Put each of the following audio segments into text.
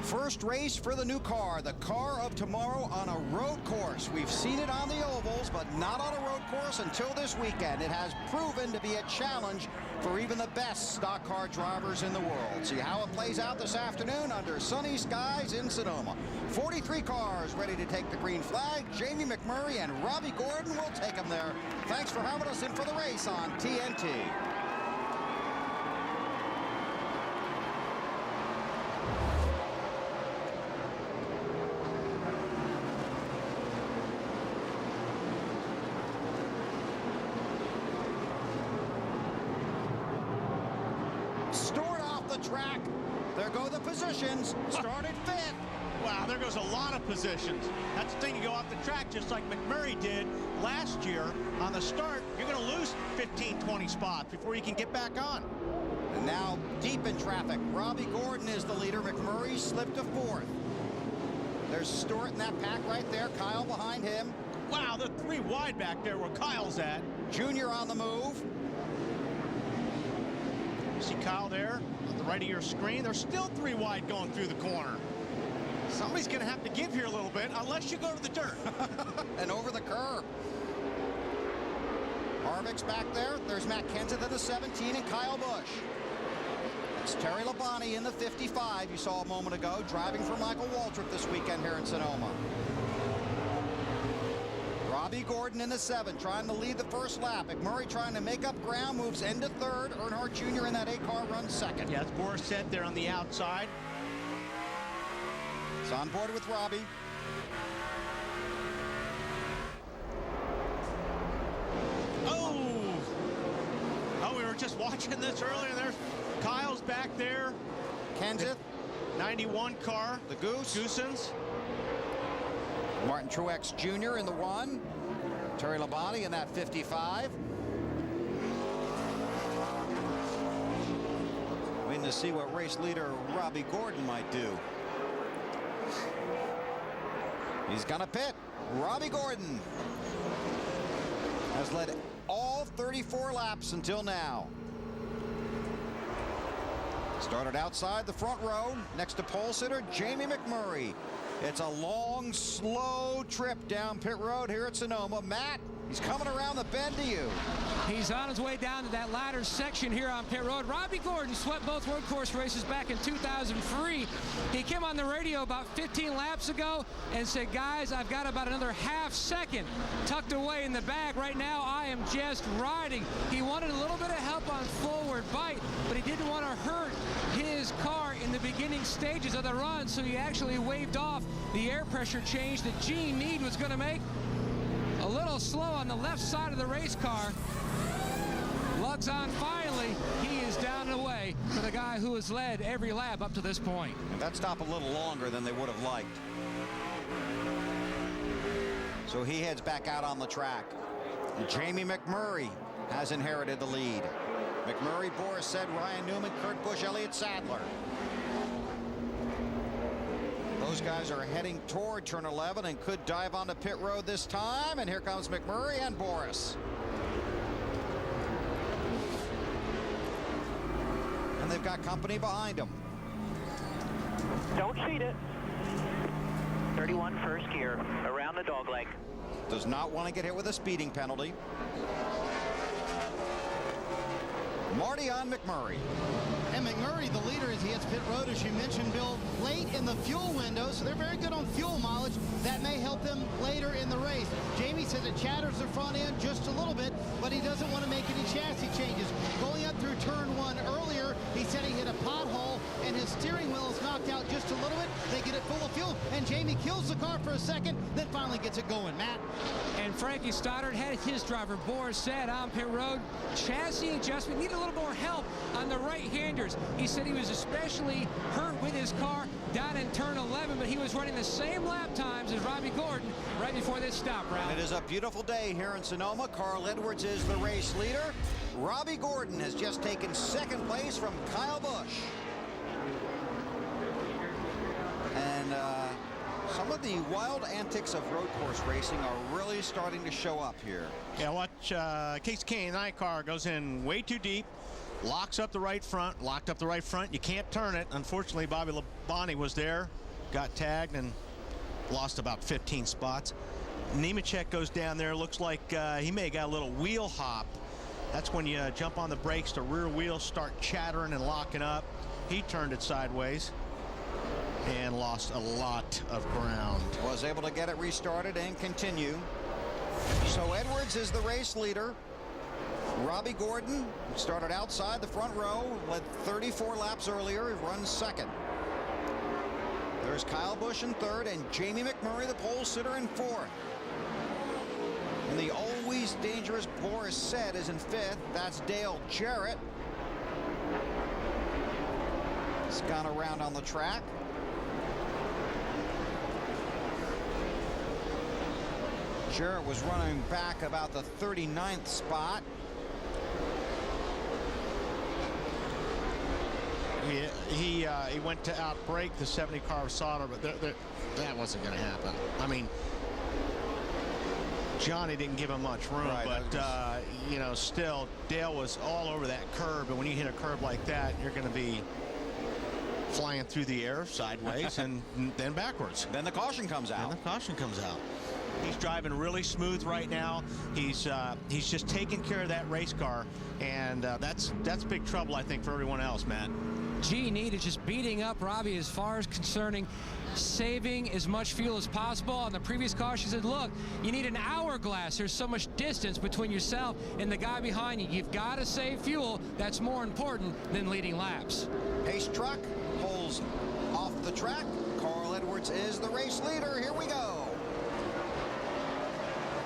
First race for the new car, the car of tomorrow on a road course. We've seen it on the ovals, but not on a road course until this weekend. It has proven to be a challenge for even the best stock car drivers in the world. See how it plays out this afternoon under sunny skies in Sonoma. 43 cars ready to take the green flag. Jamie McMurray and Robbie Gordon will take them there. Thanks for having us in for the race on TNT. Track. There go the positions. Started fifth. Wow, there goes a lot of positions. That's the thing, you go off the track just like McMurray did last year. On the start, you're going to lose 15, 20 spots before you can get back on. And now deep in traffic. Robbie Gordon is the leader. McMurray slipped to fourth. There's Stewart in that pack right there. Kyle behind him. Wow, they're 3 wide back there where Kyle's at. Junior on the move. See Kyle there on the right of your screen. There's still 3 wide going through the corner. Somebody's going to have to give here a little bit unless you go to the dirt. And over the curb. Harvick's back there. There's Matt Kenseth in the 17 and Kyle Busch. It's Terry Labonte in the 55 you saw a moment ago, driving for Michael Waltrip this weekend here in Sonoma. Robbie Gordon in the 7, trying to lead the first lap. McMurray trying to make up ground, moves into third. Earnhardt Jr. in that 8-car runs second. Yeah, it's Boris said there on the outside. It's on board with Robbie. Oh, we were just watching this earlier. There's Kyle's back there. Kenseth. 91 car. The Goose. Goosens. Martin Truex Jr. in the 1. Terry Labonte in that 55. Waiting to see what race leader Robbie Gordon might do. He's gonna pit. Robbie Gordon has led all 34 laps until now. Started outside the front row next to pole sitter Jamie McMurray. It's a long, slow trip down pit road here at Sonoma. Matt, he's coming around the bend to you. He's on his way down to that latter section here on pit road. Robbie Gordon swept both road course races back in 2003. He came on the radio about 15 laps ago and said, guys, I've got about another half second tucked away in the bag. Right now, I am just riding. He wanted a little bit of help on forward bite, but he didn't want to hurt his car in the beginning stages of the run, so he actually waved off the air pressure change that Gene Meade was going to make. A little slow on the left side of the race car. Lugs on finally. He is down and away for the guy who has led every lap up to this point. And that stopped a little longer than they would have liked. So he heads back out on the track. And Jamie McMurray has inherited the lead. McMurray, Boris said, Ryan Newman, Kurt Busch, Elliott Sadler. Those guys are heading toward turn 11 and could dive onto pit road this time. And here comes McMurray and Boris. And they've got company behind them. Don't cheat it. 31 first gear, around the dog leg. Does not want to get hit with a speeding penalty. Marty on McMurray. And McMurray, the leader, as he hits pit road, as you mentioned, Bill, late in the fuel window, so they're very good on fuel mileage. That may help them later in the race. Jamie says it chatters the front end just a little bit, but he doesn't want to make any chassis changes. Going up through turn 1 earlier, he said he hit a pothole, and his steering wheel is knocked out just a little bit. They get it full of fuel, and Jamie kills the car for a second, then finally gets it going. Matt? And Frankie Stoddard had his driver, Boris said, on pit road. Chassis adjustment, needed a little more help on the right-handers. He said he was especially hurt with his car down in turn 11, but he was running the same lap times as Robbie Gordon right before this stop route. It is a beautiful day here in Sonoma. Carl Edwards is the race leader. Robbie Gordon has just taken second place from Kyle Busch. And some of the wild antics of road course racing are really starting to show up here. Yeah, watch Case Kane, that car goes in way too deep. Locks up the right front. Locked up the right front. You can't turn it. Unfortunately, Bobby Labonte was there. Got tagged and lost about 15 spots. Nemechek goes down there. Looks like he may have got a little wheel hop. That's when you jump on the brakes. The rear wheels start chattering and locking up. He turned it sideways and lost a lot of ground. Was able to get it restarted and continue. So Edwards is the race leader. Robbie Gordon started outside the front row, led 34 laps earlier, runs second. There's Kyle Busch in third and Jamie McMurray, the pole sitter, in fourth. And the always dangerous Boris Said is in fifth. That's Dale Jarrett. He's gone around on the track. Jarrett was running back about the 39th spot. He went to outbrake the 70 car of Sauter, but that wasn't going to happen. I mean, Johnny didn't give him much room, right, but you know, still Dale was all over that curb, and when you hit a curb like that, you're going to be flying through the air sideways and then backwards. Then the caution comes out. And the caution comes out. He's driving really smooth right now. He's just taking care of that race car, and that's big trouble, I think, for everyone else, Matt. G&E is just beating up Robbie as far as concerning saving as much fuel as possible. On the previous car, she said, look, you need an hourglass. There's so much distance between yourself and the guy behind you. You've got to save fuel. That's more important than leading laps. Pace truck pulls off the track. Carl Edwards is the race leader. Here we go.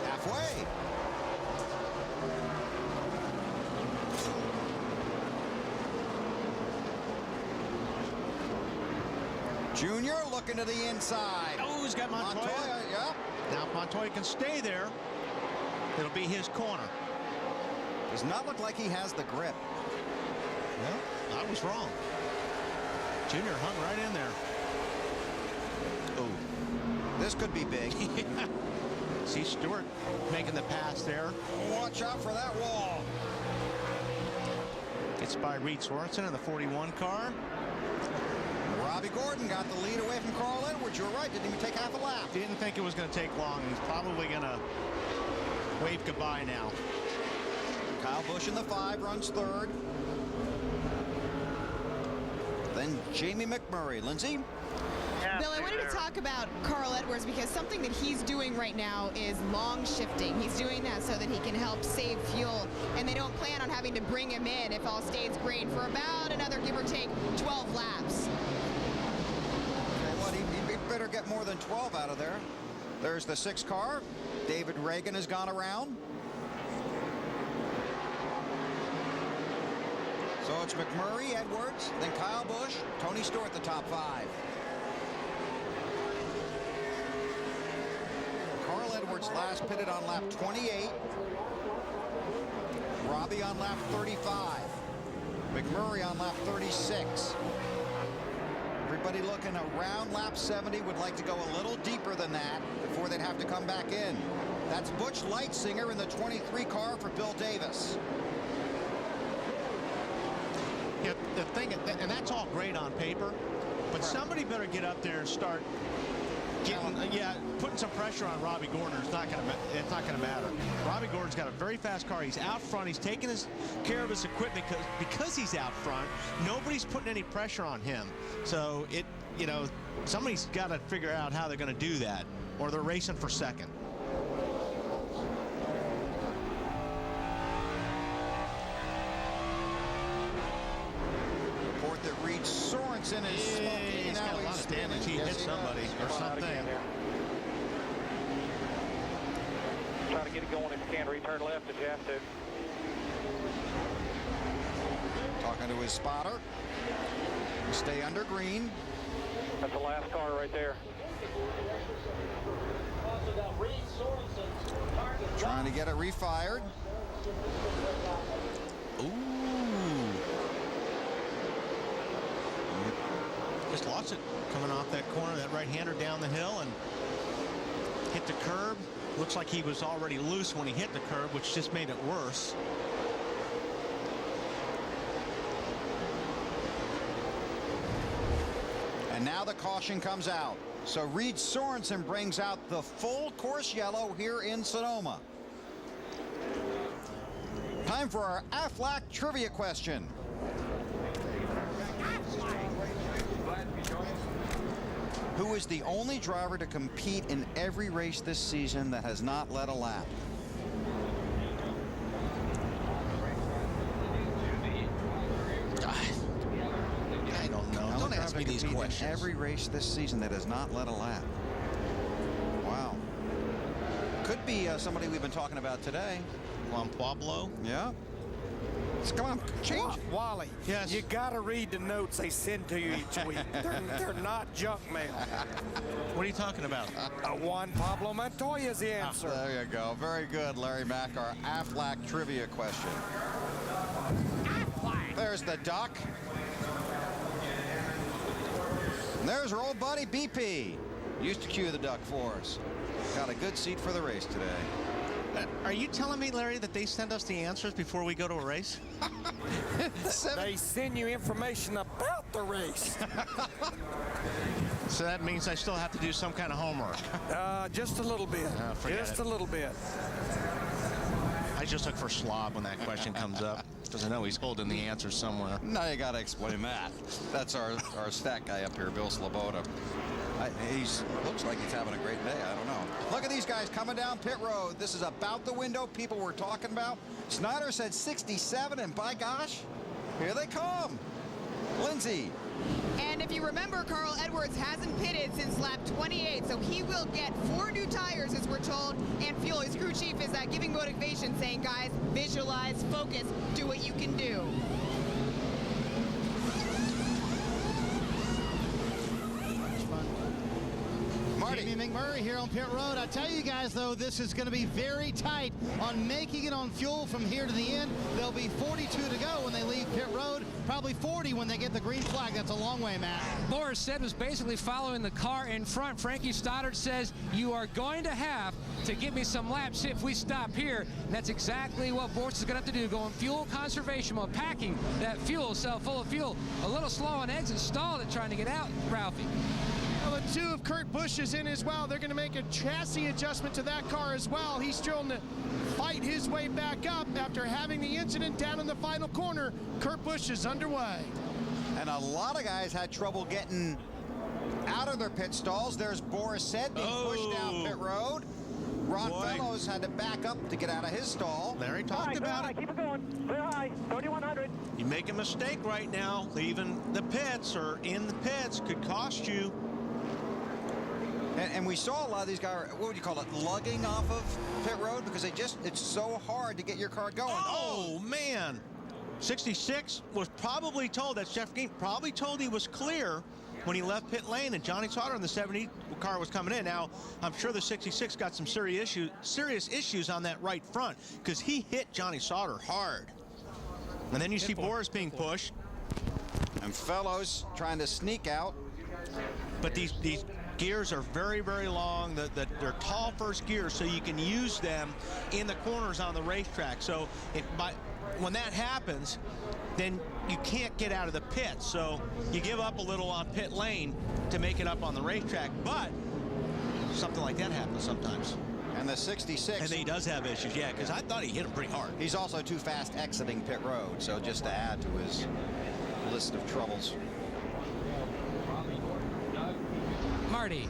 Halfway. Junior looking to the inside. Oh, he's got Montoya. Montoya, yeah. Now, if Montoya can stay there, it'll be his corner. Does not look like he has the grip. Well, I was wrong. Junior hung right in there. Oh. This could be big. See Stewart making the pass there. Watch out for that wall. It's by Reed Sorensen in the 41 car. Robbie Gordon got the lead away from Carl Edwards. You're right, didn't even take half a lap. Didn't think it was going to take long. He's probably going to wave goodbye now. Kyle Busch in the 5 runs third. Then Jamie McMurray. Lindsay? Bill, I wanted to talk about Carl Edwards because something that he's doing right now is long shifting. He's doing that so that he can help save fuel, and they don't plan on having to bring him in if all stays green for about another, give or take, 12 laps. Well, he better get more than 12 out of there. There's the 6 car. David Reagan has gone around. So it's McMurray, Edwards, then Kyle Busch, Tony Stewart, the top 5. Carl Edwards last pitted on lap 28. Robbie on lap 35. McMurray on lap 36. Everybody looking around lap 70 would like to go a little deeper than that before they'd have to come back in. That's Butch Leitzinger in the 23 car for Bill Davis. Yeah, the thing, and that's all great on paper, but somebody better get up there and start getting, putting some pressure on Robbie Gordon. It's not going to matter. Robbie Gordon's got a very fast car. He's out front. He's taking care of his equipment because he's out front. Nobody's putting any pressure on him. So somebody's got to figure out how they're going to do that, or they're racing for second. Report that Reed Sorensen is smoking. He's got a lot of damage. He hit somebody or something. Try to get it going if you can. Return left if you have to. Talking to his spotter. Stay under green. That's the last car right there. Trying to get it refired. Ooh. Just lost it coming off that corner, that right-hander down the hill, and hit the curb. Looks like he was already loose when he hit the curb, which just made it worse. And now the caution comes out. So Reed Sorensen brings out the full course yellow here in Sonoma. Time for our Aflac trivia question. Who is the only driver to compete in every race this season that has not led a lap? I don't know. Don't ask me these questions. In every race this season that has not led a lap. Wow. Could be somebody we've been talking about today. Juan Pablo. Yeah. Come on, change. Wally, yes. You got to read the notes they send to you each week. They're not junk mail. What are you talking about? Juan Pablo Montoya's the answer. There you go. Very good, Larry Mack. Our Aflac trivia question. There's the duck. And there's our old buddy BP. Used to cue the duck for us. Got a good seat for the race today. Are you telling me, Larry, that they send us the answers before we go to a race? They send you information about the race. So that means I still have to do some kind of homework. Just a little bit. Just a little bit. I just look for slob when that question comes up, because I know he's holding the answer somewhere. Now you got to explain that. That's our stat guy up here, Bill Sloboda. He's looks like he's having a great day. I don't know. Look at these guys coming down pit road. This is about the window people were talking about. Snyder said 67, and by gosh, here they come. Lindsay. And if you remember, Carl Edwards hasn't pitted since lap 28, so he will get 4 new tires, as we're told, and fuel. His crew chief is giving motivation, saying, guys, visualize, focus, do what you can do. Jamie McMurray here on pit road. I tell you guys, though, this is going to be very tight on making it on fuel from here to the end. There'll be 42 to go when they leave pit road, probably 40 when they get the green flag. That's a long way, Matt. Boris said was basically following the car in front. Frankie Stoddard says, you are going to have to give me some laps if we stop here. And that's exactly what Boris is going to have to do, go in fuel conservation mode, packing that fuel cell full of fuel. A little slow on exit, stalled it trying to get out, Ralphie. Well, the 2 of Kurt Busch is in as well. They're going to make a chassis adjustment to that car as well. He's trying to fight his way back up after having the incident down in the final corner. Kurt Busch is underway. And a lot of guys had trouble getting out of their pit stalls. There's Boris said being pushed down pit road. Ron Fellows had to back up to get out of his stall. Larry talked about it. Keep it going. Clear high. 3,100. You make a mistake right now, leaving the pits or in the pits could cost you. And we saw a lot of these guys, what would you call it, lugging off of pit road because it's so hard to get your car going. Oh, man. 66 was probably told, that's Jeff Green, probably told he was clear when he left pit lane, and Johnny Sauter in the 70 car was coming in. Now, I'm sure the 66 got some serious issues on that right front because he hit Johnny Sauter hard. And then you see Boris being pushed. And Fellows trying to sneak out. But these gears are very, very long. They're tall first gears, so you can use them in the corners on the racetrack. So when that happens, then you can't get out of the pit. So you give up a little on pit lane to make it up on the racetrack. But something like that happens sometimes. And the 66. And he does have issues, yeah, because I thought he hit him pretty hard. He's also too fast exiting pit road. So just to add to his list of troubles. Marty.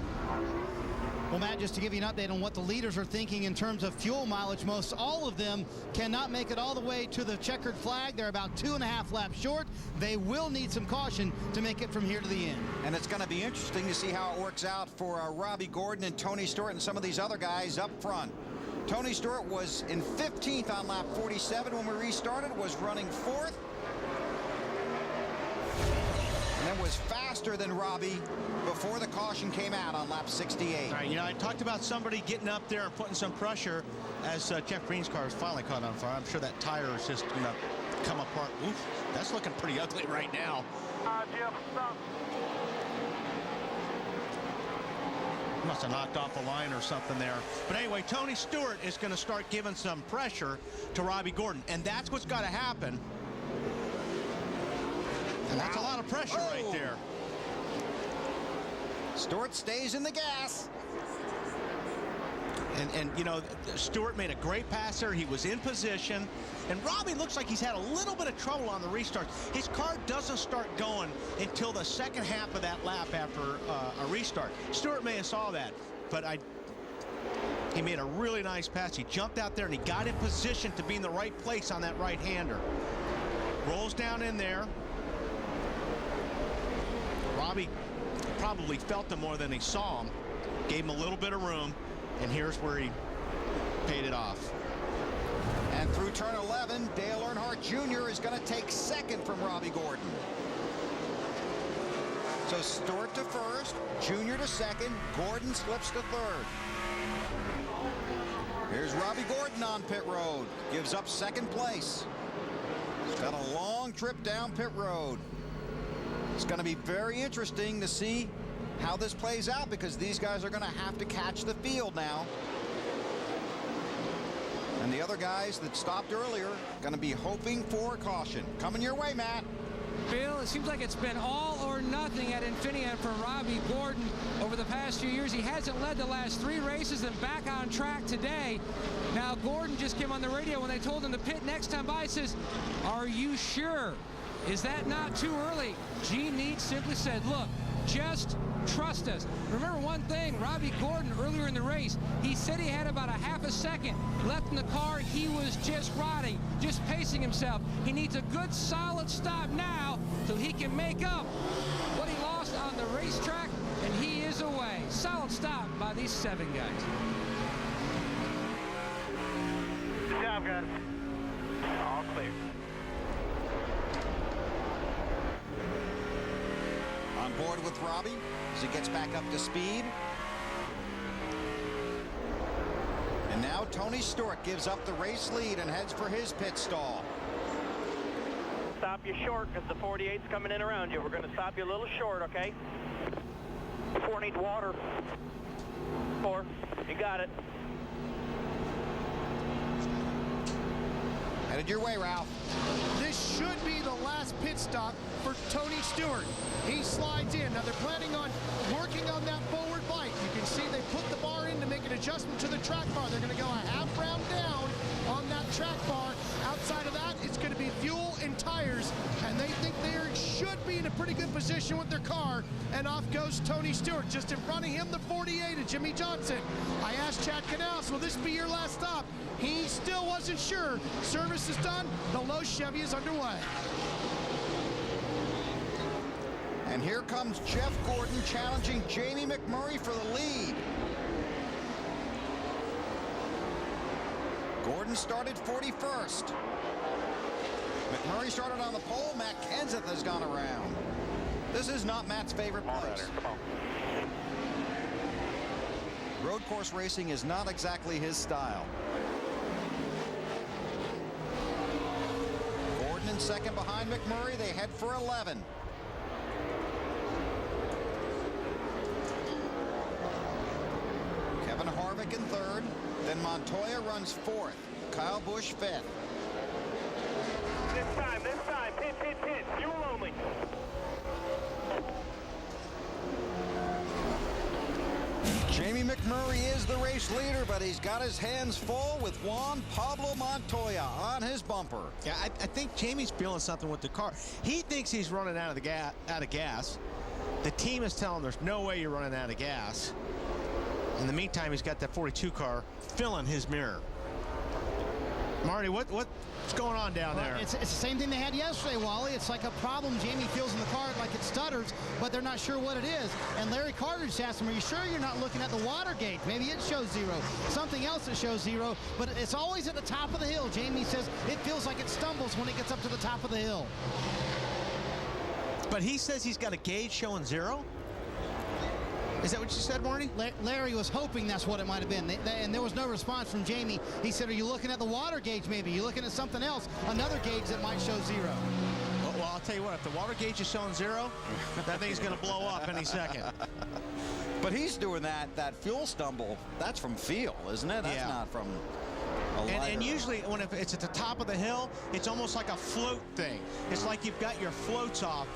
Well, Matt, just to give you an update on what the leaders are thinking in terms of fuel mileage, most all of them cannot make it all the way to the checkered flag. They're about 2.5 laps short. They will need some caution to make it from here to the end. And it's going to be interesting to see how it works out for Robbie Gordon and Tony Stewart and some of these other guys up front. Tony Stewart was in 15th on lap 47 when we restarted, was running 4th. And then was faster than Robbie before the caution came out on lap 68. All right, I talked about somebody getting up there and putting some pressure as Jeff Green's car is finally caught on fire. I'm sure that tire is just going to come apart. Oof, that's looking pretty ugly right now. Jeff, stop. Must have knocked off a line or something there. But anyway, Tony Stewart is going to start giving some pressure to Robbie Gordon, and that's what's got to happen. And that's a lot of pressure right there. Stewart stays in the gas. And you know, Stewart made a great pass there. He was in position. And Robbie looks like he's had a little bit of trouble on the restart. His car doesn't start going until the second half of that lap after a restart. Stewart may have saw that, but he made a really nice pass. He jumped out there and he got in position to be in the right place on that right-hander. Rolls down in there. Robbie probably felt him more than he saw him. Gave him a little bit of room. And here's where he paid it off. And through turn 11, Dale Earnhardt Jr. is going to take second from Robbie Gordon. So Stewart to first, Jr. to second, Gordon slips to third. Here's Robbie Gordon on pit road. Gives up second place. He's got a long trip down pit road. It's going to be very interesting to see how this plays out, because these guys are going to have to catch the field now. And the other guys that stopped earlier going to be hoping for caution. Coming your way, Matt. Bill, it seems like it's been all or nothing at Infineon for Robbie Gordon over the past few years. He hasn't led the last 3 races and back on track today. Now, Gordon just came on the radio when they told him to pit next time by. He says, "Are you sure? Is that not too early?" Gene Neat simply said, "Look, just trust us." Remember one thing, Robbie Gordon earlier in the race, he said he had about a half a second left in the car. He was just riding, just pacing himself. He needs a good solid stop now so he can make up what he lost on the racetrack, and he is away. Solid stop by these 7 guys. Good job, guys. All clear. On board with Robbie as he gets back up to speed. And now Tony Stewart gives up the race lead and heads for his pit stall. Stop you short because the 48's coming in around you. We're going to stop you a little short, okay? 4 needs water. 4. You got it. Headed your way, Ralph. This should be the last pit stop for Tony Stewart. He slides in. Now they're planning on working on that forward bike. You can see they put the bar in to make an adjustment to the track bar. They're going to go a half round down on that track bar. Outside of that, it's going to be fuel and tires. And they think they should be in a pretty good position with their car. And off goes Tony Stewart. Just in front of him, the 48 of Jimmy Johnson. I asked Chad Canals, will this be your last stop? He still wasn't sure. Service is done. The Lowe's Chevy is underway. And here comes Jeff Gordon challenging Jamie McMurray for the lead. Gordon started 41st. McMurray started on the pole. Matt Kenseth has gone around. This is not Matt's favorite place. Come on. Road course racing is not exactly his style. Gordon in second behind McMurray. They head for 11. Kevin Harvick in third. Then Montoya runs fourth. Kyle Busch fifth. This time, pit, fuel only. Jamie McMurray is the race leader, but he's got his hands full with Juan Pablo Montoya on his bumper. Yeah, I think Jamie's feeling something with the car. He thinks he's running out of gas. The team is telling him there's no way you're running out of gas. In the meantime, he's got that 42 car filling his mirror. Marty, what's going on down there? It's the same thing they had yesterday, Wally. It's like a problem Jamie feels in the car, like it stutters, but they're not sure what it is. And Larry Carter just asked him, are you sure you're not looking at the water gauge? Maybe it shows 0. Something else that shows 0, but it's always at the top of the hill. Jamie says it feels like it stumbles when it gets up to the top of the hill. But he says he's got a gauge showing 0? Is that what you said, Marty? Larry was hoping that's what it might have been. And there was no response from Jamie. He said, are you looking at the water gauge maybe? Are you looking at something else? Another gauge that might show 0. Well, I'll tell you what, if the water gauge is showing 0, that thing's going to blow up any second. But he's doing that fuel stumble. That's from feel, isn't it? That's not from a lighter. And usually when it's at the top of the hill, it's almost like a float thing. It's like you've got your floats off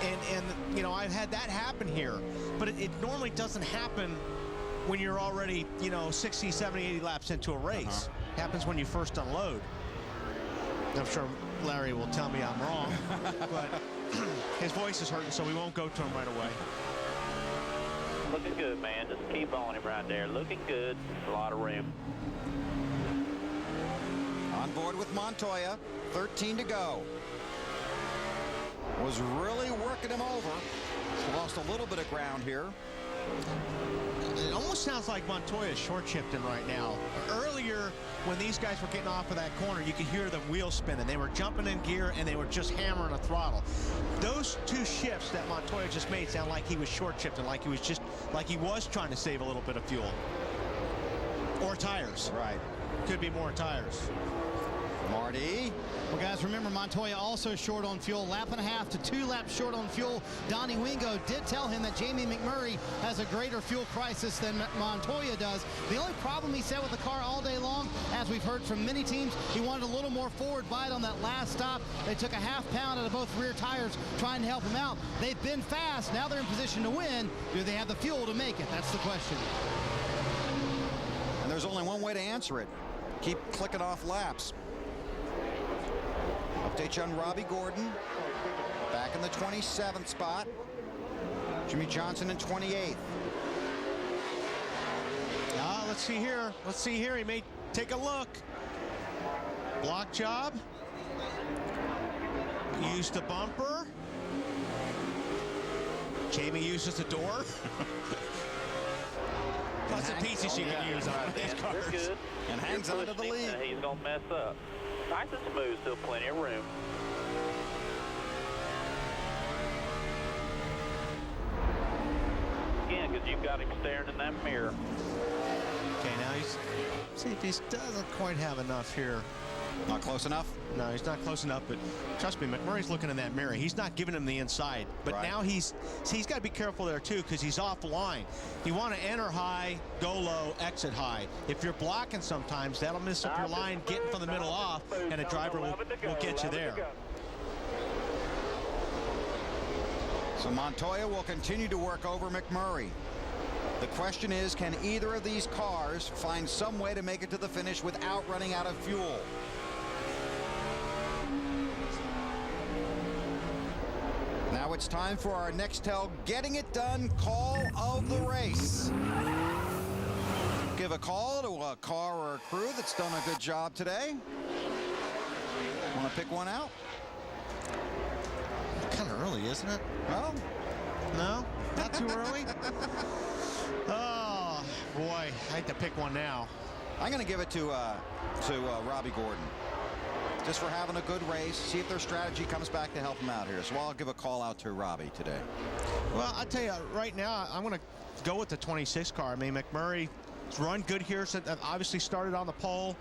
And you know, I've had that happen here, but it normally doesn't happen when you're already, you know, 60, 70, 80 laps into a race. It happens when you first unload. I'm sure Larry will tell me I'm wrong, but his voice is hurting, so we won't go to him right away. Looking good, man. Just keep on him right there. Looking good. A lot of room. On board with Montoya, 13 to go. Was really working him over. Lost a little bit of ground here. It almost sounds like Montoya is short shifting right now. Earlier, when these guys were getting off of that corner, you could hear the wheels spinning. They were jumping in gear, and they were just hammering the throttle. Those two shifts that Montoya just made sound like he was short shifting, like he was trying to save a little bit of fuel. Or tires. Right. Could be more tires. Marty. Well, guys, remember Montoya also short on fuel. Lap and a half to 2 laps short on fuel. Donnie Wingo did tell him that Jamie McMurray has a greater fuel crisis than Montoya does. The only problem he said with the car all day long, as we've heard from many teams, he wanted a little more forward bite on that last stop. They took a half pound out of both rear tires trying to help him out. They've been fast. Now they're in position to win. Do they have the fuel to make it? That's the question. And there's only one way to answer it. Keep clicking off laps. Update you on Robbie Gordon, back in the 27th spot. Jimmy Johnson in 28th. Let's see here. Let's see here. He may take a look. Block job. Used the bumper. Jamie uses the door. Lots of pieces you can use on these cars. Good. And hangs on to the lead. He's going to mess up. Nice and smooth, still plenty of room. Again, because you've got him staring in that mirror. Okay, now see if he doesn't quite have enough here. Not close enough? No, he's not close enough, but trust me, McMurray's looking in that mirror. He's not giving him the inside. But right. Now he's got to be careful there, too, because he's off the line. You want to enter high, go low, exit high. If you're blocking sometimes, that'll mess up your line getting from the middle off, and a driver will get you there. So Montoya will continue to work over McMurray. The question is, can either of these cars find some way to make it to the finish without running out of fuel? Now it's time for our Nextel Getting It Done call of the race. Give a call to a car or a crew that's done a good job today. Want to pick one out? Kind of early, isn't it? Well, no, not too early. Oh, boy, I hate to pick one now. I'm going to give it to Robbie Gordon. Just for having a good race, see if their strategy comes back to help him out here. So I'll give a call out to Robbie today. Well, I tell you, right now, I'm going to go with the 26 car. I mean, McMurray's run good here. Obviously started on the pole.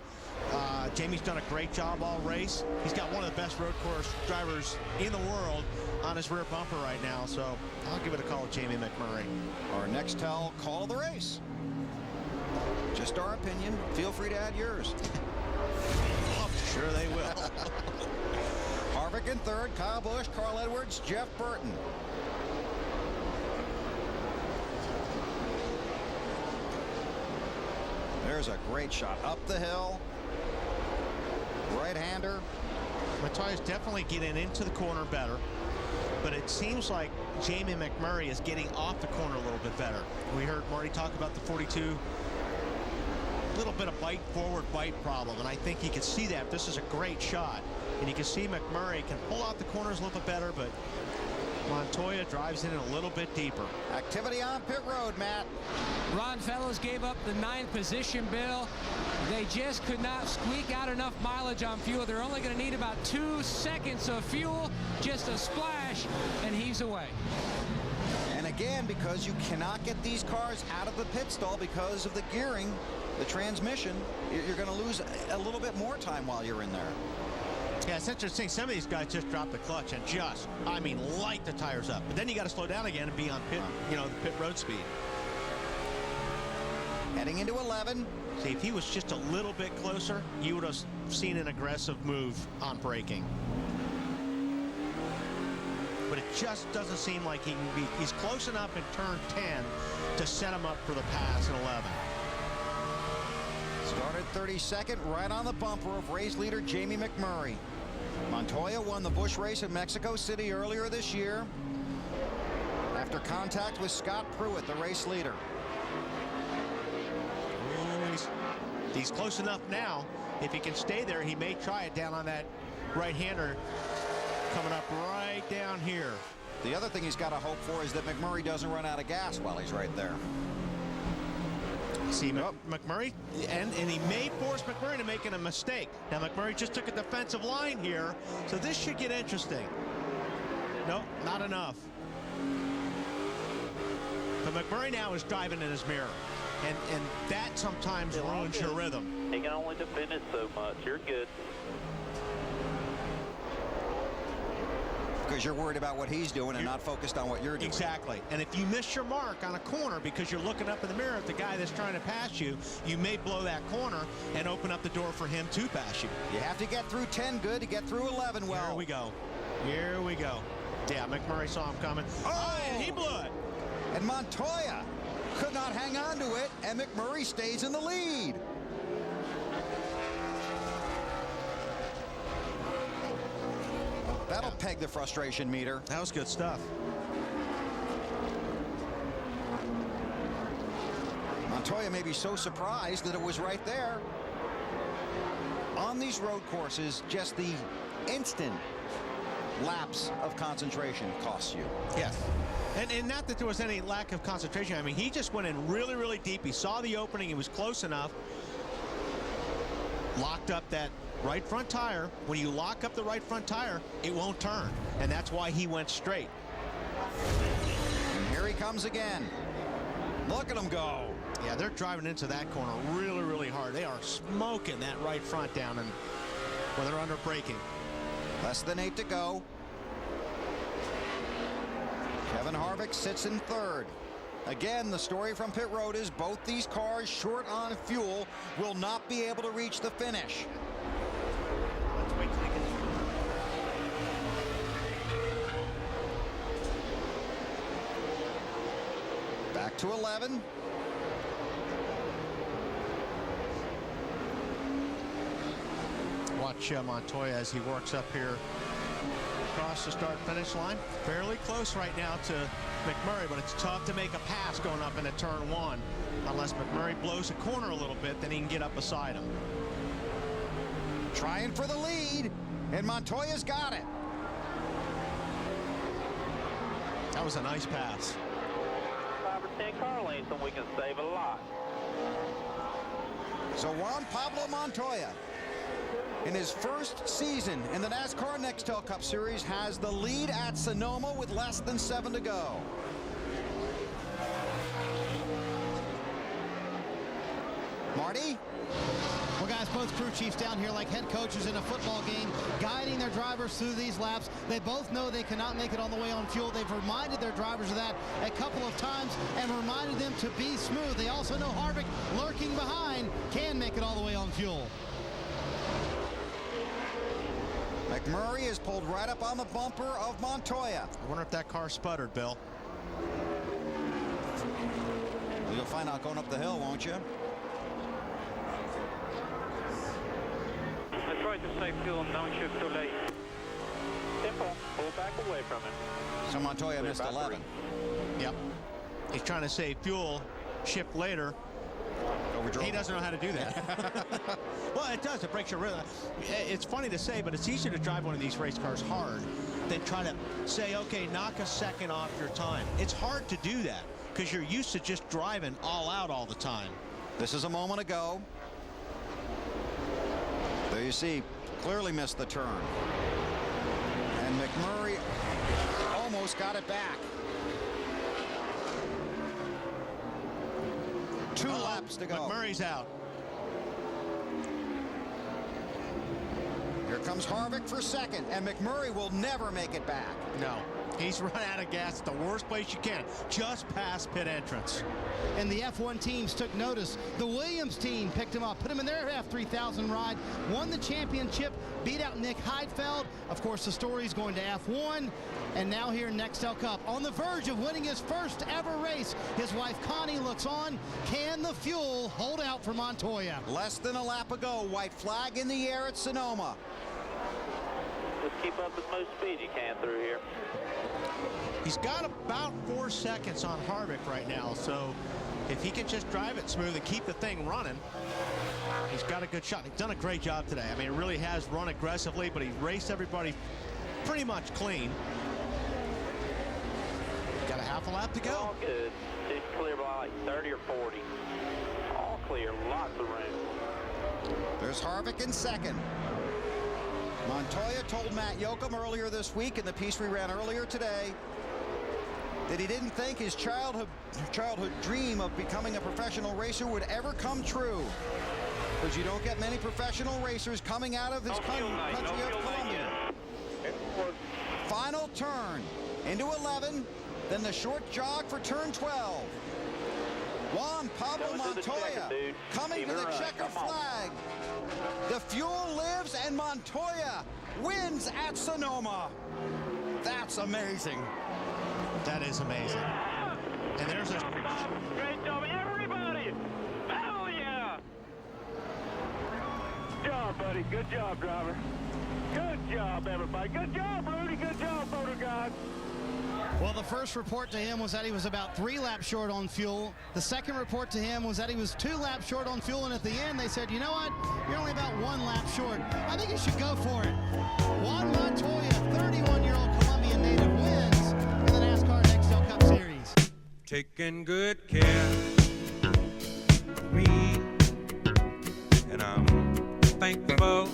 Jamie's done a great job all race. He's got one of the best road course drivers in the world on his rear bumper right now. So I'll give it a call to Jamie McMurray. Our Nextel call of the race. Just our opinion. Feel free to add yours. Sure they will. Harvick in third, Kyle Busch, Carl Edwards, Jeff Burton. There's a great shot up the hill. Right-hander. Montoya's definitely getting into the corner better, but it seems like Jamie McMurray is getting off the corner a little bit better. We heard Marty talk about the 42. Little bit of forward bite problem, and I think he can see that. This is a great shot, and you can see McMurray can pull out the corners a little bit better, but Montoya drives in a little bit deeper. Activity on pit road, Matt. Ron Fellows gave up the 9th position, Bill. They just could not squeak out enough mileage on fuel. They're only going to need about 2 seconds of fuel, just a splash, and he's away. And again, because you cannot get these cars out of the pit stall because of the gearing, the transmission, you're going to lose a little bit more time while you're in there. Yeah, it's interesting. Some of these guys just drop the clutch and light the tires up. But then you got to slow down again and be on pit, the pit road speed. Heading into 11. See, if he was just a little bit closer, you would have seen an aggressive move on braking. But it just doesn't seem like he's close enough in turn 10 to set him up for the pass in 11. Started 32nd, right on the bumper of race leader Jamie McMurray. Montoya won the Busch race in Mexico City earlier this year after contact with Scott Pruitt, the race leader. He's close enough now. If he can stay there, he may try it down on that right-hander coming up right down here. The other thing he's got to hope for is that McMurray doesn't run out of gas while he's right there. See, McMurray, and he may force McMurray to making a mistake. Now, McMurray just took a defensive line here, so this should get interesting. Nope, not enough. But McMurray now is driving in his mirror, and that sometimes ruins your rhythm. He can only defend it so much. You're good. Because you're worried about what he's doing and not focused on what you're doing. Exactly. And if you miss your mark on a corner because you're looking up in the mirror at the guy that's trying to pass you, you may blow that corner and open up the door for him to pass you. You have to get through 10 good to get through 11 well. Here we go. Here we go. Yeah, McMurray saw him coming. Oh, and he blew it. And Montoya could not hang on to it, and McMurray stays in the lead. That'll peg the frustration meter. That was good stuff. Montoya may be so surprised that it was right there. On these road courses, just the instant lapse of concentration costs you. Yes. And not that there was any lack of concentration. I mean, he just went in really, really deep. He saw the opening. He was close enough. Locked up that right front tire. When you lock up the right front tire, it won't turn. And that's why he went straight. And here he comes again. Look at him go. Yeah, they're driving into that corner really, really hard. They are smoking that right front down and when they're under braking. Less than 8 to go. Kevin Harvick sits in third. Again, the story from pit road is both these cars, short on fuel, will not be able to reach the finish. Let's wait till they get Back to 11. Watch Montoya as he works up here across the start-finish line. Fairly close right now to McMurray, but it's tough to make a pass going up into turn 1. Unless McMurray blows a corner a little bit, then he can get up beside him. Trying for the lead, and Montoya's got it. That was a nice pass. 5 or 10 car lengths, and we can save a lot. So Juan Pablo Montoya, in his first season in the NASCAR Nextel Cup Series, has the lead at Sonoma with less than 7 to go. Marty? Well, guys, both crew chiefs down here like head coaches in a football game, guiding their drivers through these laps. They both know they cannot make it all the way on fuel. They've reminded their drivers of that a couple of times and reminded them to be smooth. They also know Harvick, lurking behind, can make it all the way on fuel. McMurray is pulled right up on the bumper of Montoya. I wonder if that car sputtered, Bill. You'll find out going up the hill, won't you? Let's try to save fuel and don't shift too late. Simple. Pull back away from him. So Montoya missed 11. Yep. He's trying to save fuel, shift later. He doesn't know how to do that. Well, it does. It breaks your rhythm. It's funny to say, but it's easier to drive one of these race cars hard than try to say, okay, knock a second off your time. It's hard to do that because you're used to just driving all out all the time. This is a moment ago. There you see, clearly missed the turn. And McMurray almost got it back. 2 laps to go. McMurray's out. Here comes Harvick for second, and McMurray will never make it back. No. He's run out of gas at the worst place you can, just past pit entrance. And the F1 teams took notice. The Williams team picked him up, put him in their F3000 ride, won the championship, beat out Nick Heidfeld. Of course, the story's going to F1, and now here in Nextel Cup, on the verge of winning his first ever race. His wife Connie looks on. Can the fuel hold out for Montoya? Less than a lap ago, white flag in the air at Sonoma. Just keep up as much speed you can through here. He's got about 4 seconds on Harvick right now, so if he can just drive it smooth and keep the thing running, he's got a good shot. He's done a great job today. I mean, it really has run aggressively, but he raced everybody pretty much clean. Got a half a lap to go. All good. It's clear by like 30 or 40. All clear, lots of room. There's Harvick in second. Montoya told Matt Yoakum earlier this week in the piece we ran earlier today that he didn't think his childhood dream of becoming a professional racer would ever come true, because you don't get many professional racers coming out of this country of Colombia. Final turn into 11, then the short jog for turn 12. Juan Pablo Montoya coming to the checkered flag. The fuel lives, and Montoya wins at Sonoma. That's amazing. That is amazing. And there's a Great job, everybody! Hell yeah! Good job, buddy. Good job, driver. Good job, everybody. Good job, Rudy. Good job, motor guys. Well, the first report to him was that he was about 3 laps short on fuel. The second report to him was that he was 2 laps short on fuel, and at the end they said, you know what, you're only about 1 lap short. I think you should go for it. Juan Montoya, 31-year-old Colombian native, wins in the NASCAR Nextel Cup Series. Taking good care of me, and I'm thankful